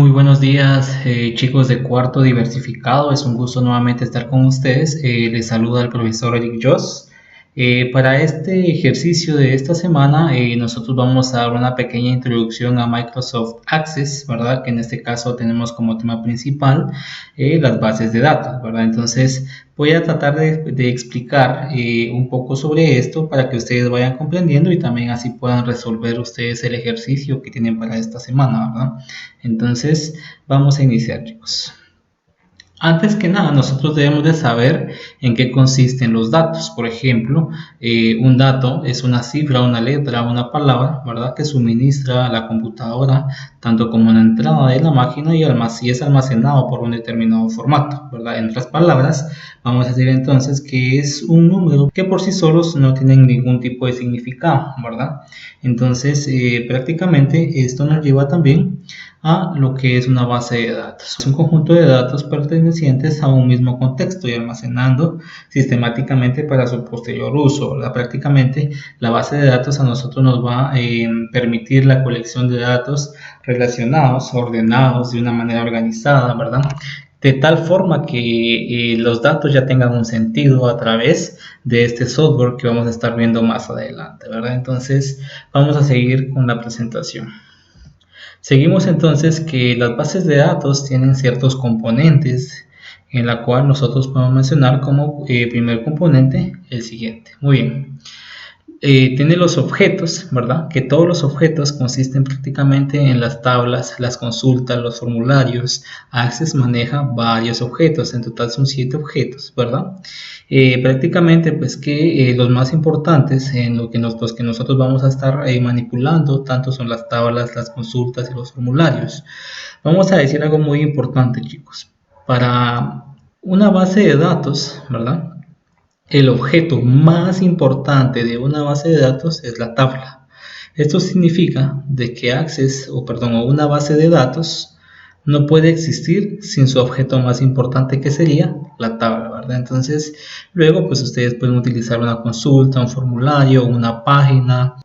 Muy buenos días, chicos de cuarto diversificado. Es un gusto nuevamente estar con ustedes. Les saluda el profesor Eric Joss. Para este ejercicio de esta semana, nosotros vamos a dar una pequeña introducción a Microsoft Access, ¿verdad? Que en este caso tenemos como tema principal las bases de datos, ¿verdad? Entonces, voy a tratar de explicar un poco sobre esto para que ustedes vayan comprendiendo y también así puedan resolver ustedes el ejercicio que tienen para esta semana, ¿verdad? Entonces, vamos a iniciar, chicos. Antes que nada, nosotros debemos de saber en qué consisten los datos. Por ejemplo, un dato es una cifra, una letra, una palabra, ¿verdad? Que suministra a la computadora tanto como una entrada de la máquina y es almacenado por un determinado formato, ¿verdad? En otras palabras, vamos a decir entonces que es un número que por sí solos no tienen ningún tipo de significado, ¿verdad? Entonces, prácticamente esto nos lleva también a lo que es una base de datos. Es un conjunto de datos pertenecientes a un mismo contexto y almacenando sistemáticamente para su posterior uso, ¿verdad? Prácticamente la base de datos a nosotros nos va a permitir la colección de datos relacionados, ordenados de una manera organizada, ¿verdad? De tal forma que los datos ya tengan un sentido a través de este software que vamos a estar viendo más adelante, ¿verdad? Entonces vamos a seguir con la presentación. Seguimos entonces que las bases de datos tienen ciertos componentes en la cual nosotros podemos mencionar como primer componente el siguiente. Muy bien. Tiene los objetos, ¿verdad? Que todos los objetos consisten prácticamente en las tablas, las consultas, los formularios. Access maneja varios objetos, en total son 7 objetos, ¿verdad? Prácticamente pues que los más importantes en los que nosotros vamos a estar manipulando tanto son las tablas, las consultas y los formularios. Vamos a decir algo muy importante, chicos. Para una base de datos, ¿verdad? El objeto más importante de una base de datos es la tabla. Esto significa de que una base de datos no puede existir sin su objeto más importante, que sería la tabla, ¿verdad? Entonces, luego pues ustedes pueden utilizar una consulta, un formulario, una página,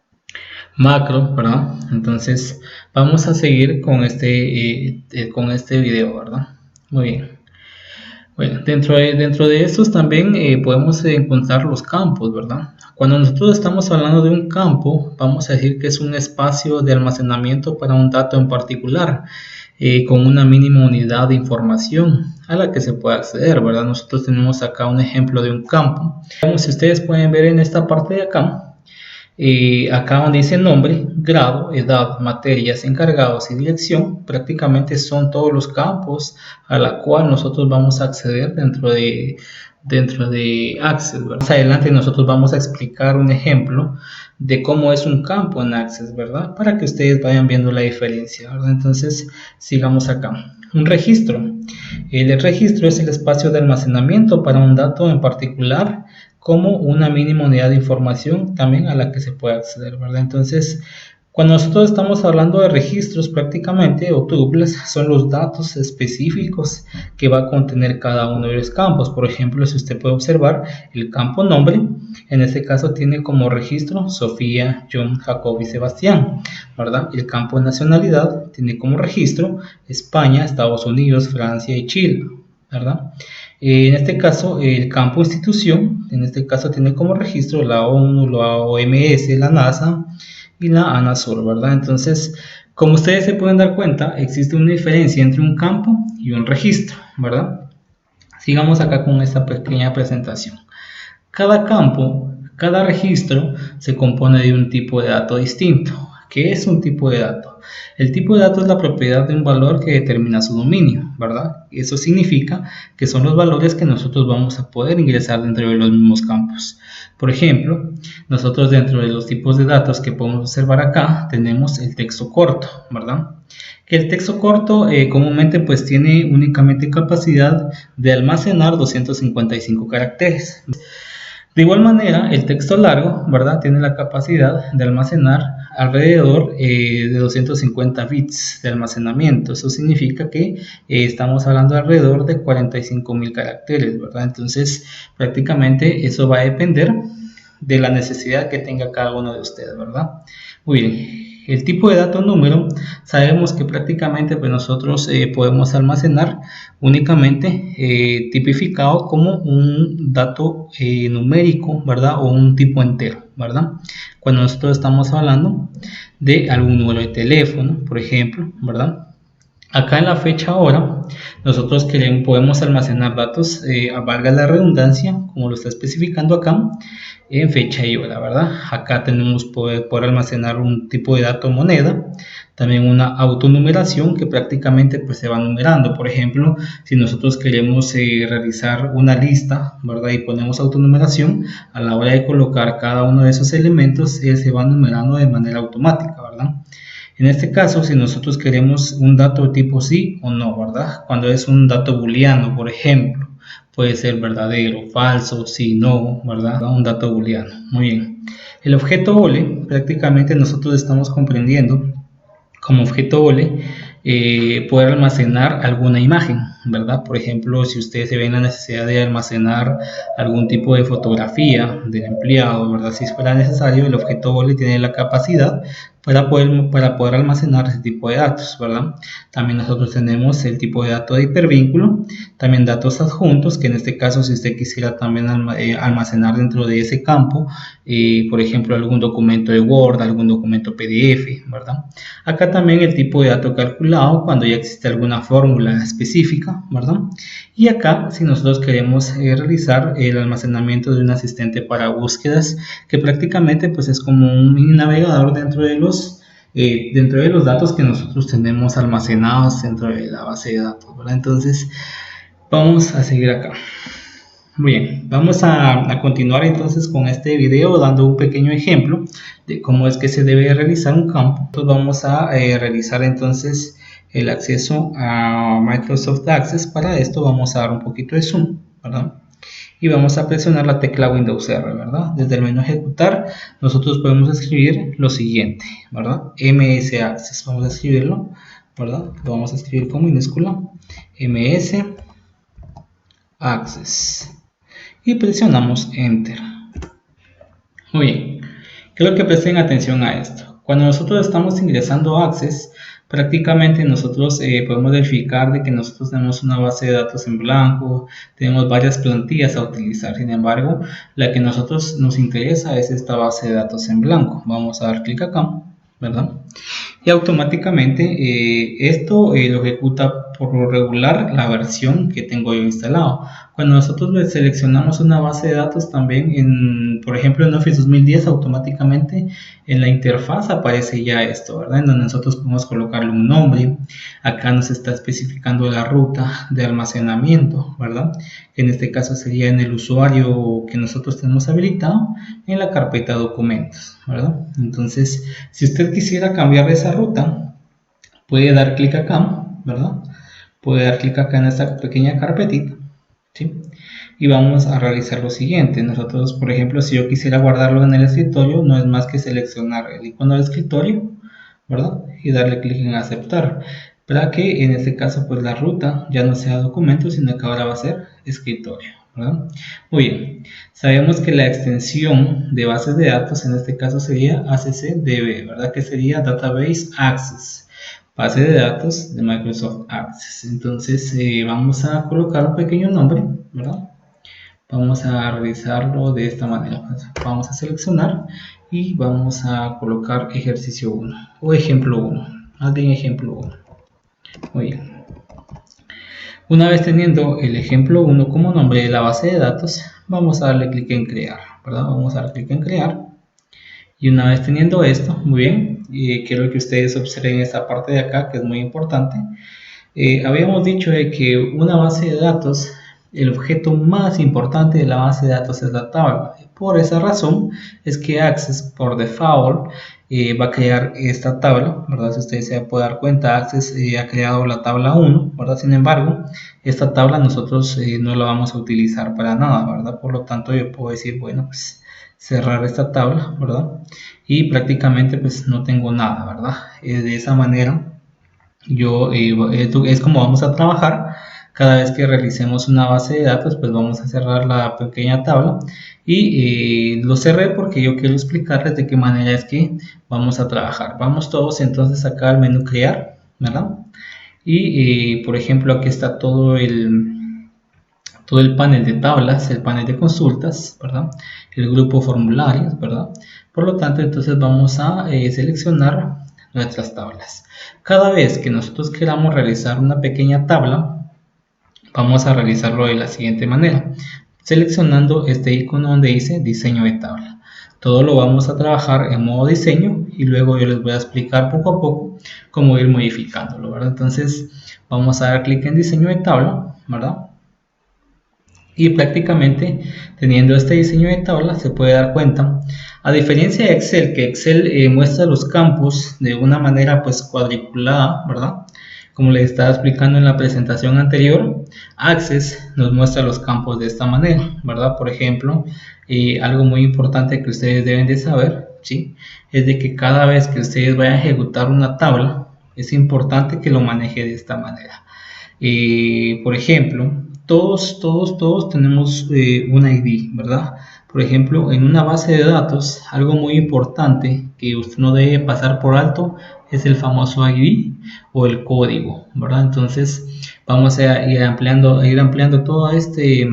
macro, ¿verdad? Entonces, vamos a seguir con este video, ¿verdad? Muy bien. Bueno, dentro de estos también podemos encontrar los campos, ¿verdad? Cuando nosotros estamos hablando de un campo, vamos a decir que es un espacio de almacenamiento para un dato en particular, con una mínima unidad de información a la que se puede acceder, ¿verdad? Nosotros tenemos acá un ejemplo de un campo. Si ustedes pueden ver en esta parte de acá, acá donde dice nombre, grado, edad, materias, encargados y dirección, prácticamente son todos los campos a la cual nosotros vamos a acceder dentro de Access, ¿verdad? Más adelante nosotros vamos a explicar un ejemplo de cómo es un campo en Access, ¿verdad? Para que ustedes vayan viendo la diferencia, ¿verdad? Entonces, sigamos acá. Un registro. El registro es el espacio de almacenamiento para un dato en particular, como una mínima unidad de información también a la que se puede acceder, ¿verdad? Entonces, cuando nosotros estamos hablando de registros prácticamente o tuples, son los datos específicos que va a contener cada uno de los campos. Por ejemplo, si usted puede observar el campo nombre, en este caso tiene como registro Sofía, John, Jacob y Sebastián, ¿verdad? El campo de nacionalidad tiene como registro España, Estados Unidos, Francia y Chile, ¿verdad? En este caso, el campo institución, en este caso tiene como registro la ONU, la OMS, la NASA y la ANASUR, ¿verdad? Entonces, como ustedes se pueden dar cuenta, existe una diferencia entre un campo y un registro, ¿verdad? Sigamos acá con esta pequeña presentación. Cada campo, cada registro se compone de un tipo de dato distinto. ¿Qué es un tipo de dato? El tipo de dato es la propiedad de un valor que determina su dominio, ¿verdad? Eso significa que son los valores que nosotros vamos a poder ingresar dentro de los mismos campos. Por ejemplo, nosotros dentro de los tipos de datos que podemos observar acá, tenemos el texto corto, ¿verdad? Que el texto corto comúnmente pues tiene únicamente capacidad de almacenar 255 caracteres. De igual manera, el texto largo, ¿verdad? Tiene la capacidad de almacenar alrededor de 250 bits de almacenamiento. Eso significa que estamos hablando de alrededor de 45.000 caracteres, ¿verdad? Entonces, prácticamente eso va a depender de la necesidad que tenga cada uno de ustedes, ¿verdad? Muy bien. El tipo de dato número, sabemos que prácticamente pues nosotros podemos almacenar únicamente tipificado como un dato numérico, ¿verdad? O un tipo entero, ¿verdad? Cuando nosotros estamos hablando de algún número de teléfono, por ejemplo, ¿verdad? Acá en la fecha hora, nosotros podemos almacenar datos, valga la redundancia, como lo está especificando acá, en fecha y hora, ¿verdad? Acá tenemos poder almacenar un tipo de dato moneda, también una autonumeración que prácticamente pues se va numerando. Por ejemplo, si nosotros queremos realizar una lista, ¿verdad? Y ponemos autonumeración, a la hora de colocar cada uno de esos elementos, se va numerando de manera automática, ¿verdad? En este caso, si nosotros queremos un dato de tipo sí o no, ¿verdad? Cuando es un dato booleano, por ejemplo, puede ser verdadero, falso, sí, no, ¿verdad? Un dato booleano. Muy bien. El objeto booleano, prácticamente nosotros estamos comprendiendo como objeto booleano poder almacenar alguna imagen, ¿verdad? Por ejemplo, si ustedes se ven la necesidad de almacenar algún tipo de fotografía del empleado, ¿verdad? Si fuera necesario, el objeto booleano tiene la capacidad para poder almacenar ese tipo de datos, ¿verdad? También nosotros tenemos el tipo de dato de hipervínculo, también datos adjuntos, que en este caso si usted quisiera también almacenar dentro de ese campo, por ejemplo, algún documento de Word, algún documento PDF, ¿verdad? Acá también el tipo de dato calculado cuando ya existe alguna fórmula específica, ¿verdad? Y acá, si nosotros queremos realizar el almacenamiento de un asistente para búsquedas, que prácticamente pues es como un mini navegador dentro de los datos que nosotros tenemos almacenados dentro de la base de datos, ¿verdad? Entonces, vamos a seguir acá. Muy bien, vamos a continuar entonces con este video dando un pequeño ejemplo de cómo es que se debe realizar un campo. Entonces vamos a realizar entonces el acceso a Microsoft Access. Para esto vamos a dar un poquito de zoom, ¿verdad? Y vamos a presionar la tecla Windows R, ¿verdad? Desde el menú ejecutar, nosotros podemos escribir lo siguiente, ¿verdad? MS Access, vamos a escribirlo, ¿verdad? Lo vamos a escribir con minúscula, MS Access. Y presionamos Enter. Muy bien, quiero que presten atención a esto. Cuando nosotros estamos ingresando a Access, prácticamente nosotros podemos verificar de que nosotros tenemos una base de datos en blanco, tenemos varias plantillas a utilizar. Sin embargo, la que a nosotros nos interesa es esta base de datos en blanco. Vamos a dar clic acá, ¿verdad? Y automáticamente esto lo ejecuta por lo regular la versión que tengo yo instalado. Cuando nosotros seleccionamos una base de datos también, por ejemplo en Office 2010, automáticamente en la interfaz aparece ya esto, ¿verdad? En donde nosotros podemos colocarle un nombre. Acá nos está especificando la ruta de almacenamiento, ¿verdad? En este caso sería en el usuario que nosotros tenemos habilitado en la carpeta documentos, ¿verdad? Entonces, si usted quisiera cambiar esa ruta, puede dar clic acá, ¿verdad? Puede dar clic acá en esta pequeña carpetita, ¿sí? Y vamos a realizar lo siguiente. Nosotros, por ejemplo, si yo quisiera guardarlo en el escritorio, no es más que seleccionar el icono del escritorio, ¿verdad? Y darle clic en aceptar, para que en este caso pues la ruta ya no sea documento, sino que ahora va a ser escritorio, ¿verdad? Muy bien, sabemos que la extensión de bases de datos en este caso sería ACCDB, ¿verdad? Que sería Database Access, base de datos de Microsoft Access. Entonces vamos a colocar un pequeño nombre, ¿verdad? Vamos a realizarlo de esta manera. Vamos a seleccionar y vamos a colocar ejercicio 1 o ejemplo 1, más bien ejemplo 1. Muy bien. Una vez teniendo el ejemplo 1 como nombre de la base de datos, vamos a darle clic en crear, ¿verdad? Vamos a dar clic en crear. Y una vez teniendo esto, muy bien, quiero que ustedes observen esta parte de acá que es muy importante. Habíamos dicho de que una base de datos, el objeto más importante de la base de datos es la tabla. Por esa razón es que Access por default va a crear esta tabla, ¿verdad? Si ustedes se pueden dar cuenta, Access ha creado la tabla 1, ¿verdad? Sin embargo, esta tabla nosotros no la vamos a utilizar para nada, ¿verdad? Por lo tanto, yo puedo decir, bueno, pues cerrar esta tabla, ¿verdad? Y prácticamente pues no tengo nada, ¿verdad? De esa manera, es como vamos a trabajar Cada vez que realicemos una base de datos, pues vamos a cerrar la pequeña tabla y lo cerré porque yo quiero explicarles de qué manera es que vamos a trabajar. Vamos todos entonces acá al menú crear, ¿verdad? Y por ejemplo aquí está todo el panel de tablas, el panel de consultas, ¿verdad? El grupo formularios, ¿verdad? Por lo tanto, entonces vamos a seleccionar nuestras tablas. Cada vez que nosotros queramos realizar una pequeña tabla, vamos a realizarlo de la siguiente manera, seleccionando este icono donde dice diseño de tabla. Todo lo vamos a trabajar en modo diseño y luego yo les voy a explicar poco a poco cómo ir modificándolo, ¿verdad? Entonces vamos a dar clic en diseño de tabla, ¿verdad? Y prácticamente teniendo este diseño de tabla se puede dar cuenta, a diferencia de Excel, que Excel muestra los campos de una manera pues cuadriculada, ¿verdad? Como les estaba explicando en la presentación anterior, Access nos muestra los campos de esta manera, ¿verdad? Por ejemplo, algo muy importante que ustedes deben de saber, ¿sí? Es de que cada vez que ustedes vayan a ejecutar una tabla, es importante que lo maneje de esta manera. Por ejemplo, todos tenemos un ID, ¿verdad? Por ejemplo, en una base de datos, algo muy importante que usted no debe pasar por alto es el famoso ID o el código, ¿verdad? Entonces, vamos a ir ampliando todo este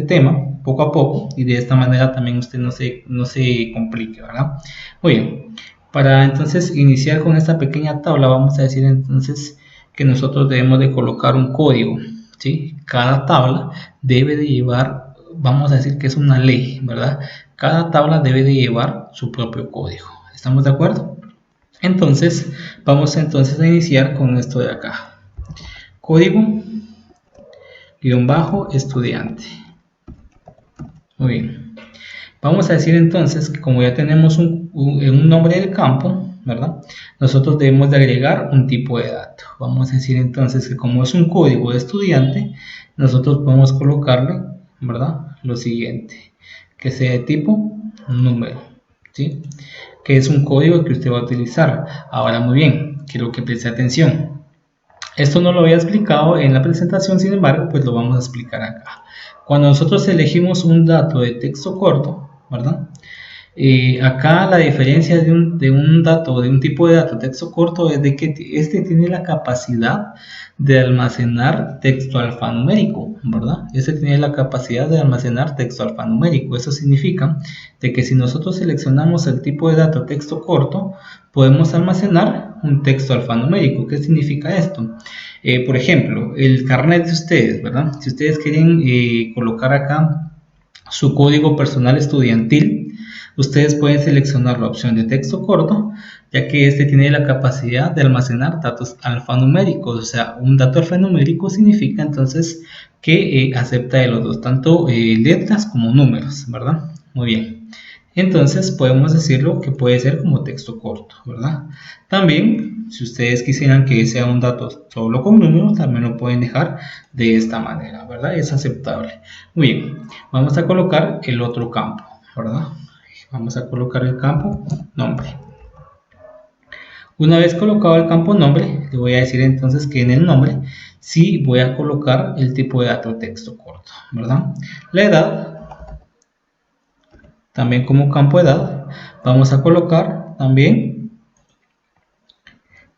tema poco a poco y de esta manera también usted no se complique, ¿verdad? Muy bien, para entonces iniciar con esta pequeña tabla, vamos a decir entonces que nosotros debemos de colocar un código, ¿sí? Cada tabla debe de llevar, vamos a decir que es una ley, ¿verdad? Cada tabla debe de llevar su propio código. ¿Estamos de acuerdo? Entonces, vamos entonces a iniciar con esto de acá. Código, guión bajo, estudiante. Muy bien. Vamos a decir entonces que como ya tenemos un nombre del campo, ¿verdad? Nosotros debemos de agregar un tipo de dato. Vamos a decir entonces que como es un código de estudiante, nosotros podemos colocarle, ¿verdad? Lo siguiente, que sea de tipo número, ¿sí? Que es un código que usted va a utilizar. Ahora, muy bien, quiero que preste atención. Esto no lo había explicado en la presentación, sin embargo, pues lo vamos a explicar acá. Cuando nosotros elegimos un dato de texto corto, ¿verdad? Acá la diferencia de un dato, de un tipo de dato texto corto, es de que este tiene la capacidad de almacenar texto alfanumérico, ¿verdad? Este tiene la capacidad de almacenar texto alfanumérico. Eso significa de que si nosotros seleccionamos el tipo de dato texto corto, podemos almacenar un texto alfanumérico. ¿Qué significa esto? Por ejemplo, el carnet de ustedes, ¿verdad? Si ustedes quieren colocar acá su código personal estudiantil, ustedes pueden seleccionar la opción de texto corto, ya que este tiene la capacidad de almacenar datos alfanuméricos. O sea, un dato alfanumérico significa entonces que acepta de los dos, tanto letras como números, ¿verdad? Muy bien. Entonces podemos decirlo que puede ser como texto corto, ¿verdad? También, si ustedes quisieran que sea un dato solo con números, también lo pueden dejar de esta manera, ¿verdad? Es aceptable. Muy bien, vamos a colocar el otro campo, ¿verdad? Vamos a colocar el campo nombre. Una vez colocado el campo nombre, le voy a decir entonces que en el nombre sí voy a colocar el tipo de dato texto corto, ¿verdad? La edad, también como campo edad, vamos a colocar también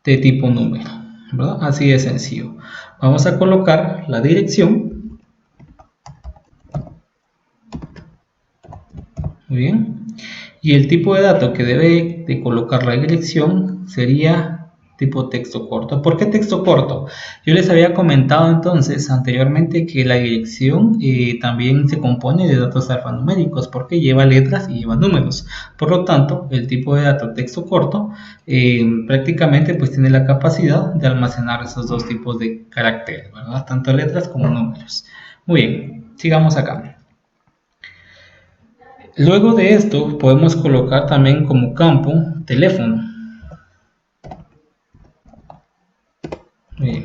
de tipo número, ¿verdad? Así de sencillo. Vamos a colocar la dirección. Muy bien. Y el tipo de dato que debe de colocar la dirección sería tipo texto corto. ¿Por qué texto corto? Yo les había comentado entonces anteriormente que la dirección también se compone de datos alfanuméricos porque lleva letras y lleva números. Por lo tanto, el tipo de dato texto corto prácticamente pues tiene la capacidad de almacenar esos dos tipos de caracteres, ¿verdad? Tanto letras como números. Muy bien, sigamos acá. Luego de esto podemos colocar también como campo teléfono.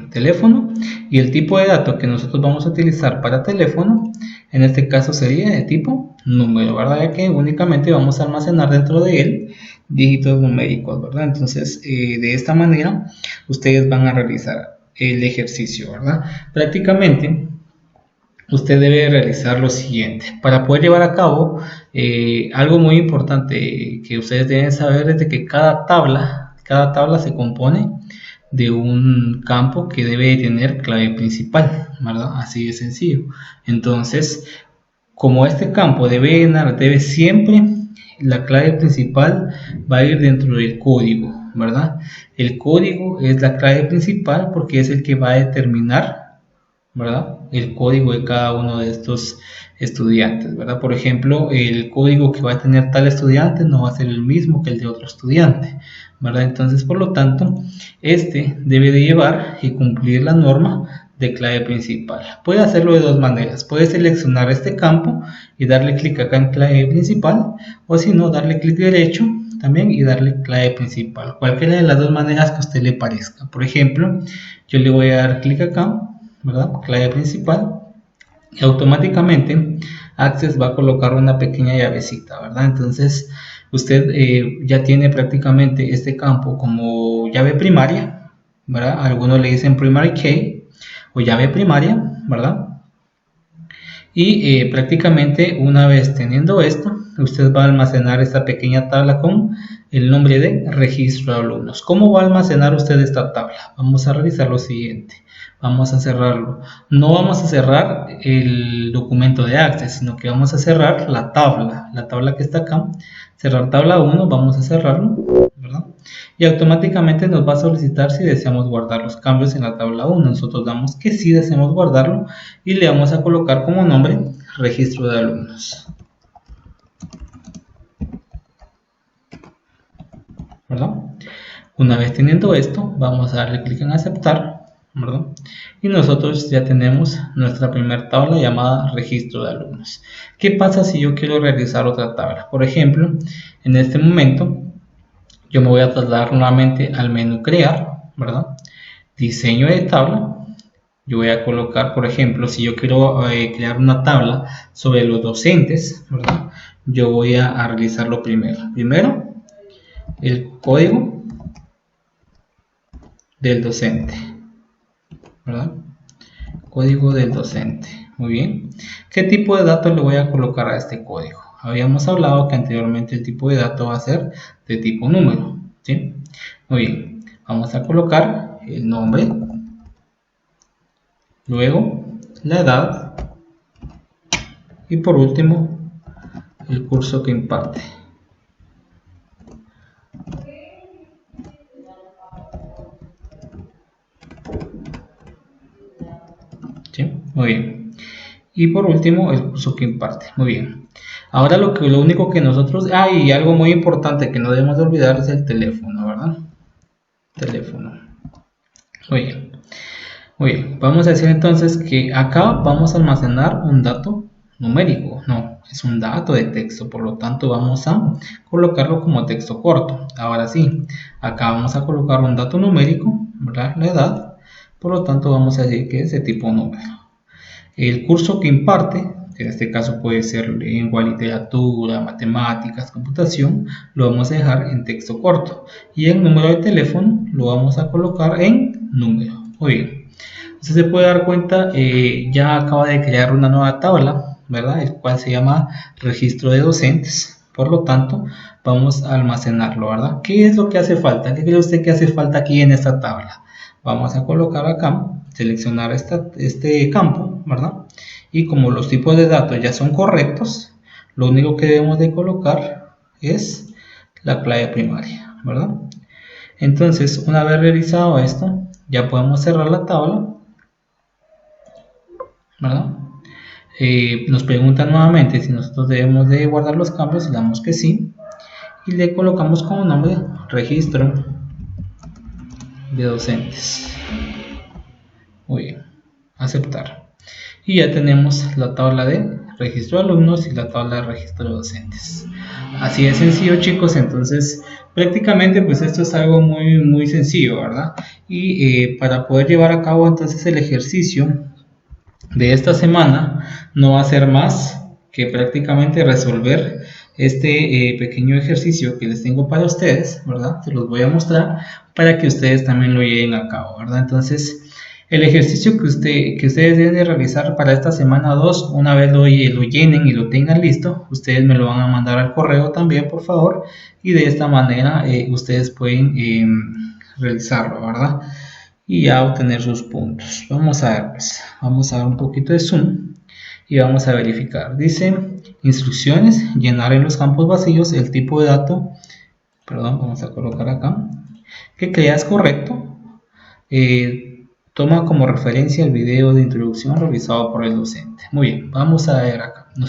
Teléfono, y el tipo de dato que nosotros vamos a utilizar para teléfono en este caso sería de tipo número, ¿verdad? Ya que únicamente vamos a almacenar dentro de él dígitos numéricos, ¿verdad? Entonces de esta manera ustedes van a realizar el ejercicio, ¿verdad? Prácticamente usted debe realizar lo siguiente. Para poder llevar a cabo algo muy importante que ustedes deben saber es de que cada tabla se compone de un campo que debe tener clave principal, ¿verdad? Así de sencillo. Entonces, como este campo debe siempre, la clave principal va a ir dentro del código, ¿verdad? El código es la clave principal porque es el que va a determinar, ¿verdad?, el código de cada uno de estos estudiantes, ¿verdad? Por ejemplo, el código que va a tener tal estudiante no va a ser el mismo que el de otro estudiante, ¿verdad? Entonces, por lo tanto, este debe de llevar y cumplir la norma de clave principal. Puede hacerlo de dos maneras. Puede seleccionar este campo y darle clic acá en clave principal, o si no, darle clic derecho también y darle clave principal. Cualquiera de las dos maneras que a usted le parezca. Por ejemplo, yo le voy a dar clic acá, ¿verdad?, clave principal, y automáticamente Access va a colocar una pequeña llavecita, ¿verdad? Entonces usted ya tiene prácticamente este campo como llave primaria, ¿verdad? Algunos le dicen primary key o llave primaria, ¿verdad? Y prácticamente una vez teniendo esto, usted va a almacenar esta pequeña tabla con el nombre de registro de alumnos. ¿Cómo va a almacenar usted esta tabla? Vamos a realizar lo siguiente. Vamos a cerrarlo. No vamos a cerrar el documento de Access, sino que vamos a cerrar la tabla que está acá. Cerrar tabla 1, vamos a cerrarlo, ¿verdad? Y automáticamente nos va a solicitar si deseamos guardar los cambios en la tabla 1. Nosotros damos que sí deseamos guardarlo y le vamos a colocar como nombre registro de alumnos, ¿verdad? Una vez teniendo esto, vamos a darle clic en aceptar, ¿verdad? Y nosotros ya tenemos nuestra primera tabla llamada registro de alumnos. ¿Qué pasa si yo quiero realizar otra tabla? Por ejemplo, en este momento yo me voy a trasladar nuevamente al menú crear, ¿verdad? Diseño de tabla. Yo voy a colocar, por ejemplo, si yo quiero crear una tabla sobre los docentes, ¿verdad? Yo voy a realizarlo primero. Primero, el código del docente, ¿verdad? Código del docente. Muy bien. ¿Qué tipo de datos le voy a colocar a este código? Habíamos hablado que anteriormente el tipo de dato va a ser de tipo número, ¿sí? Muy bien. Vamos a colocar el nombre, luego la edad y por último el curso que imparte. ¿Sí? Muy bien. Y por último el curso que imparte. Muy bien. Ahora lo único que nosotros... y algo muy importante que no debemos de olvidar es el teléfono, ¿verdad? Teléfono. Muy bien. Muy bien. Vamos a decir entonces que acá vamos a almacenar un dato numérico. No, es un dato de texto. Por lo tanto vamos a colocarlo como texto corto. Ahora sí, acá vamos a colocar un dato numérico, ¿verdad? La edad. Por lo tanto vamos a decir que es de tipo número. El curso que imparte, que en este caso puede ser lengua, literatura, matemáticas, computación, lo vamos a dejar en texto corto. Y el número de teléfono lo vamos a colocar en número. Muy bien. Usted se puede dar cuenta, ya acaba de crear una nueva tabla, ¿verdad? El cual se llama registro de docentes. Por lo tanto, vamos a almacenarlo, ¿verdad? ¿Qué es lo que hace falta? ¿Qué cree usted que hace falta aquí en esta tabla? Vamos a colocar acá, seleccionar este campo, ¿verdad? Y como los tipos de datos ya son correctos, lo único que debemos de colocar es la clave primaria, ¿verdad? Entonces, una vez realizado esto, ya podemos cerrar la tabla, ¿verdad? Nos preguntan nuevamente si nosotros debemos de guardar los cambios y damos que sí. Y le colocamos como nombre registro de docentes. Muy bien, aceptar. Y ya tenemos la tabla de registro de alumnos y la tabla de registro de docentes. Así de sencillo, chicos. Entonces prácticamente pues esto es algo muy sencillo, ¿verdad? Y para poder llevar a cabo entonces el ejercicio de esta semana no va a ser más que prácticamente resolver este pequeño ejercicio que les tengo para ustedes, ¿verdad? Se los voy a mostrar para que ustedes también lo lleven a cabo, ¿verdad? Entonces El ejercicio que ustedes deben de realizar para esta semana 2, una vez lo llenen y lo tengan listo, ustedes me lo van a mandar al correo también, por favor, y de esta manera ustedes pueden realizarlo, ¿verdad? Y ya obtener sus puntos. Vamos a ver, pues, vamos a dar un poquito de zoom y vamos a verificar. Dice, instrucciones, llenar en los campos vacíos el tipo de dato, perdón, vamos a colocar acá, que creas correcto. Toma como referencia el video de introducción realizado por el docente. Muy bien, vamos a ver acá. A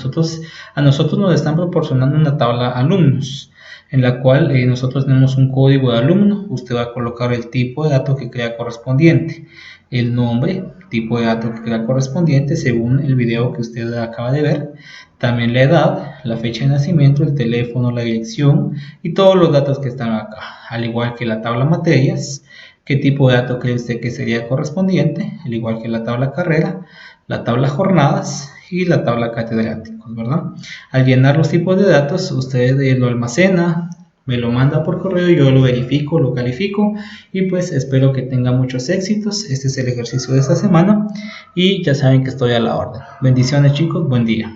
nosotros nos están proporcionando una tabla alumnos, en la cual nosotros tenemos un código de alumno. Usted va a colocar el tipo de dato que crea correspondiente, el nombre, tipo de dato que crea correspondiente según el video que usted acaba de ver, también la edad, la fecha de nacimiento, el teléfono, la dirección y todos los datos que están acá, al igual que la tabla materias. ¿Qué tipo de dato cree usted que sería correspondiente? Al igual que la tabla carrera, la tabla jornadas y la tabla catedráticos, ¿verdad? Al llenar los tipos de datos, usted lo almacena, me lo manda por correo, yo lo verifico, lo califico y pues espero que tenga muchos éxitos. Este es el ejercicio de esta semana y ya saben que estoy a la orden. Bendiciones chicos, buen día.